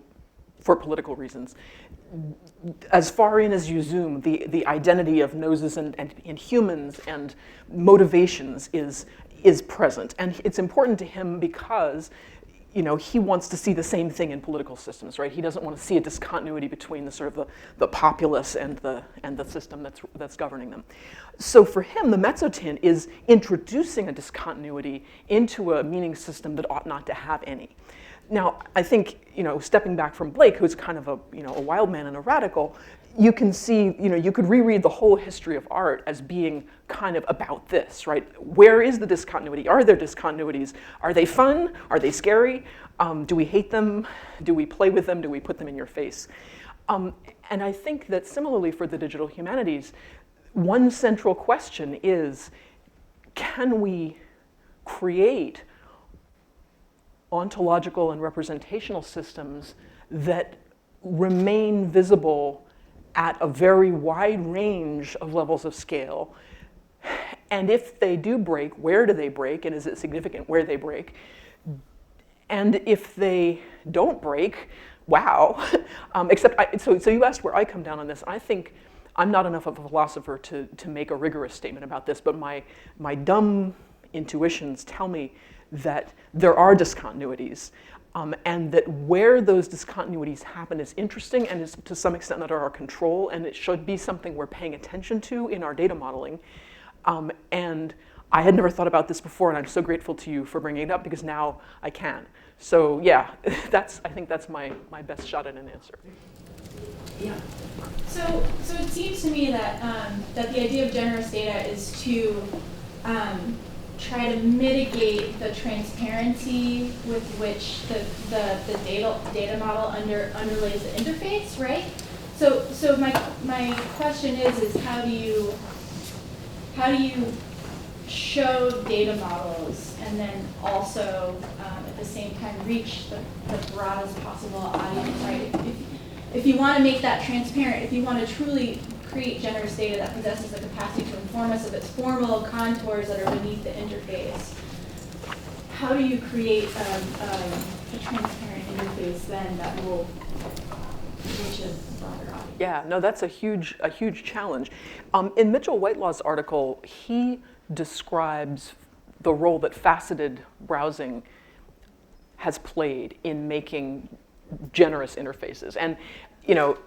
for political reasons. As far in as you zoom, the identity of noses and humans and motivations is present. And it's important to him because he wants to see the same thing in political systems, right? He doesn't want to see a discontinuity between the sort of the populace and the system that's governing them. So for him, the mezzotin is introducing a discontinuity into a meaning system that ought not to have any. Now, I think, stepping back from Blake, who's kind of a wild man and a radical, you can see, you could reread the whole history of art as being kind of about this, right? Where is the discontinuity? Are there discontinuities? Are they fun? Are they scary? Do we hate them? Do we play with them? Do we put them in your face? And I think that similarly for the digital humanities, one central question is, can we create ontological and representational systems that remain visible at a very wide range of levels of scale? And if they do break, where do they break? And is it significant where they break? And if they don't break, wow. So you asked where I come down on this. I think I'm not enough of a philosopher to make a rigorous statement about this, but my dumb intuitions tell me that there are discontinuities, and that where those discontinuities happen is interesting and is to some extent under our control, and it should be something we're paying attention to in our data modeling. And I had never thought about this before, and I'm so grateful to you for bringing it up, because now I can. So yeah, I think that's my best shot at an answer. Yeah. So it seems to me that that the idea of generous data is to try to mitigate the transparency with which the data model underlays the interface, right? So my question is how do you show data models and then also at the same time reach the broadest possible audience, right? If you want to make that transparent, if you want to truly create generous data that possesses the capacity to conformance of its formal contours that are beneath the interface, how do you create a transparent interface then that will reach a broader audience? Yeah, no, that's a huge challenge. In Mitchell Whitelaw's article, he describes the role that faceted browsing has played in making generous interfaces. And, you know,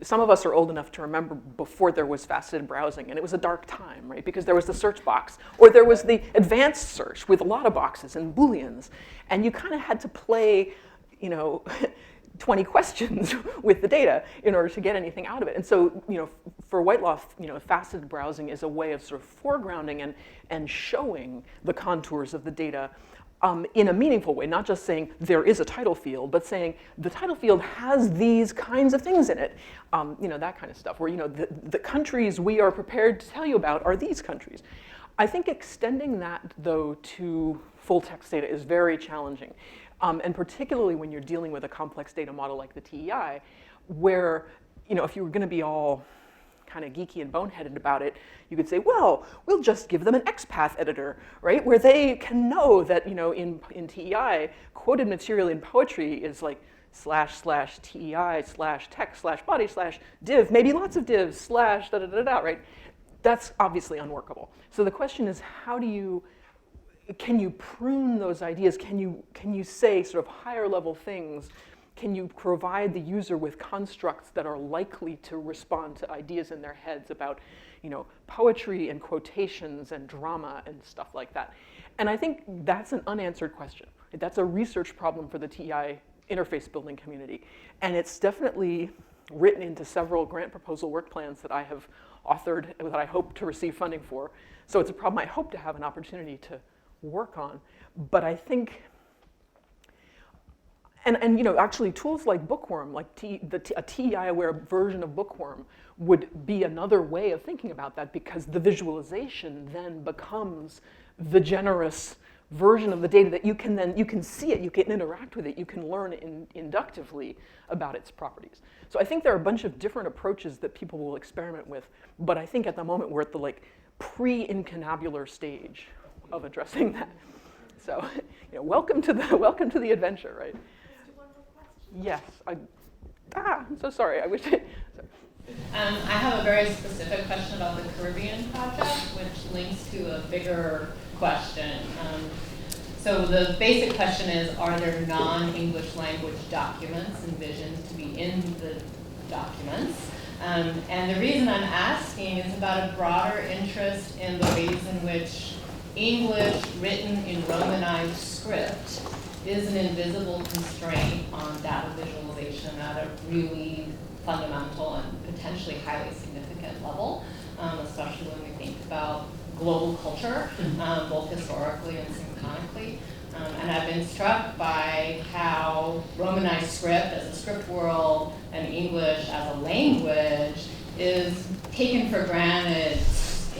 some of us are old enough to remember before there was faceted browsing, and it was a dark time, right? Because there was the search box, or there was the advanced search with a lot of boxes and Booleans, and you kind of had to play, you know, 20 questions with the data in order to get anything out of it. And so, you know, for Whitelaw, you know, faceted browsing is a way of sort of foregrounding and showing the contours of the data in a meaningful way, not just saying there is a title field, but saying the title field has these kinds of things in it, you know, that kind of stuff, where, you know, the countries we are prepared to tell you about are these countries. I think extending that, though, to full text data is very challenging. And particularly when you're dealing with a complex data model like the TEI, where, you know, if you were going to be all kind of geeky and boneheaded about it, you could say, well, we'll just give them an XPath editor, right? Where they can know that, you know, in TEI, quoted material in poetry is like //TEI/text/body/div, maybe lots of divs, /, right? That's obviously unworkable. So the question is, how do you, can you prune those ideas? Can you say sort of higher level things? Can you provide the user with constructs that are likely to respond to ideas in their heads about, you know, poetry and quotations and drama and stuff like that? And I think that's an unanswered question. That's a research problem for the TEI interface building community. And it's definitely written into several grant proposal work plans that I have authored, that I hope to receive funding for. So it's a problem I hope to have an opportunity to work on. But I think, and you know, actually tools like Bookworm, like a TEI-aware version of Bookworm would be another way of thinking about that, because the visualization then becomes the generous version of the data that you can see it, you can interact with it, you can learn inductively about its properties. So I think there are a bunch of different approaches that people will experiment with, but I think at the moment we're at the like pre-incunabular stage of addressing that. So, you know, welcome to the adventure, right? Yes. I'm so sorry. I wish. I have a very specific question about the Caribbean project, which links to a bigger question. So the basic question is, are there non-English language documents envisioned to be in the documents? And the reason I'm asking is about a broader interest in the ways in which English written in Romanized script is an invisible constraint on data visualization at a really fundamental and potentially highly significant level, especially when we think about global culture, both historically and synchronically. And I've been struck by how Romanized script as a script world and English as a language is taken for granted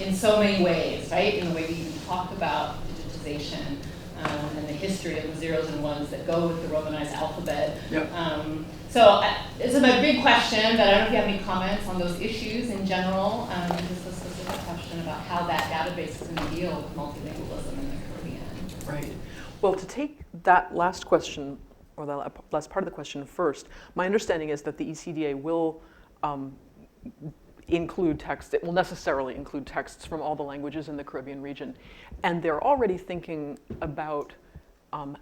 in so many ways, right? In the way we talk about digitization and the history of the zeros and ones that go with the Romanized alphabet. Yep. So it's a big question, but I don't know if you have any comments on those issues in general. Just a specific question about how that database is going to deal with multilingualism in the Caribbean. Right. Well, to take that last question, or the last part of the question first, my understanding is that the ECDA will include text. It will necessarily include texts from all the languages in the Caribbean region. And they're already thinking about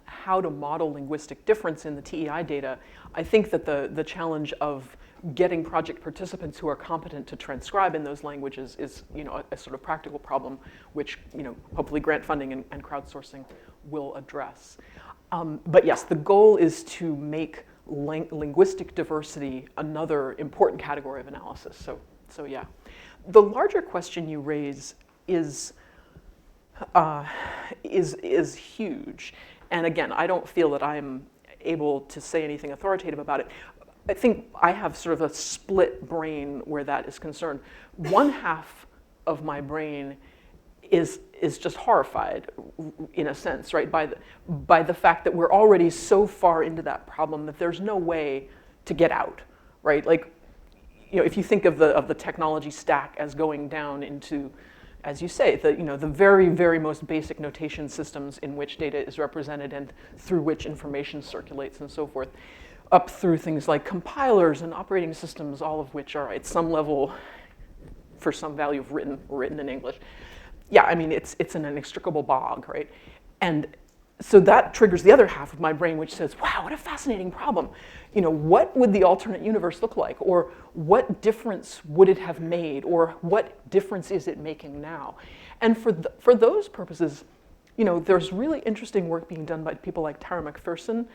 how to model linguistic difference in the TEI data. I think that the challenge of getting project participants who are competent to transcribe in those languages is, you know, a sort of practical problem, which, you know, hopefully grant funding and crowdsourcing will address. But yes, the goal is to make linguistic diversity another important category of analysis. So yeah, the larger question you raise is huge. And again, I don't feel that I'm able to say anything authoritative about it. I think I have sort of a split brain where that is concerned. One half of my brain is just horrified, in a sense, right, by the fact that we're already so far into that problem that there's no way to get out, right? Like, if you think of the technology stack as going down into, as you say, the very, very most basic notation systems in which data is represented and through which information circulates and so forth, up through things like compilers and operating systems, all of which are at some level, for some value of written in English. Yeah, I mean, it's an inextricable bog, right? And so that triggers the other half of my brain, which says, wow, what a fascinating problem. What would the alternate universe look like? Or what difference would it have made? Or what difference is it making now? And for those purposes, there's really interesting work being done by people like Tara McPherson,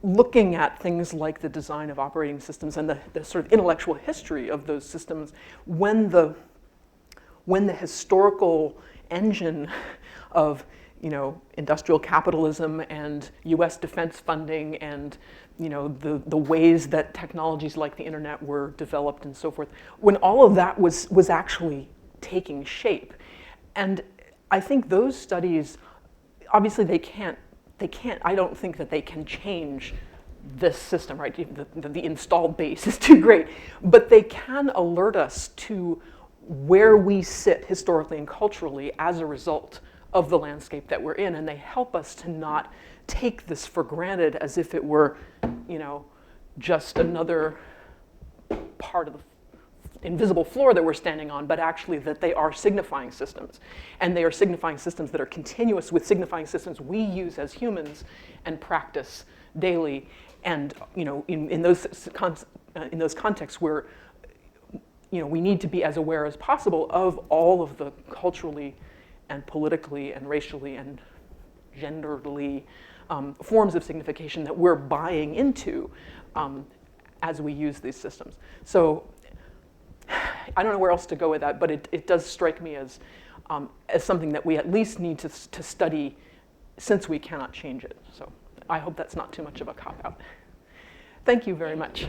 looking at things like the design of operating systems and the sort of intellectual history of those systems when the historical engine of industrial capitalism and US defense funding and the ways that technologies like the internet were developed and so forth, when all of that was actually taking shape. And I think those studies, obviously they can't, I don't think that they can change this system, right? The installed base is too great, but they can alert us to where we sit historically and culturally as a result of the landscape that we're in, and they help us to not take this for granted as if it were, just another part of the invisible floor that we're standing on, but actually that they are signifying systems. And they are signifying systems that are continuous with signifying systems we use as humans and practice daily. And in those contexts where we need to be as aware as possible of all of the culturally and politically and racially and genderly forms of signification that we're buying into as we use these systems. So I don't know where else to go with that, but it does strike me as something that we at least need to study since we cannot change it. So I hope that's not too much of a cop-out. Thank you very much.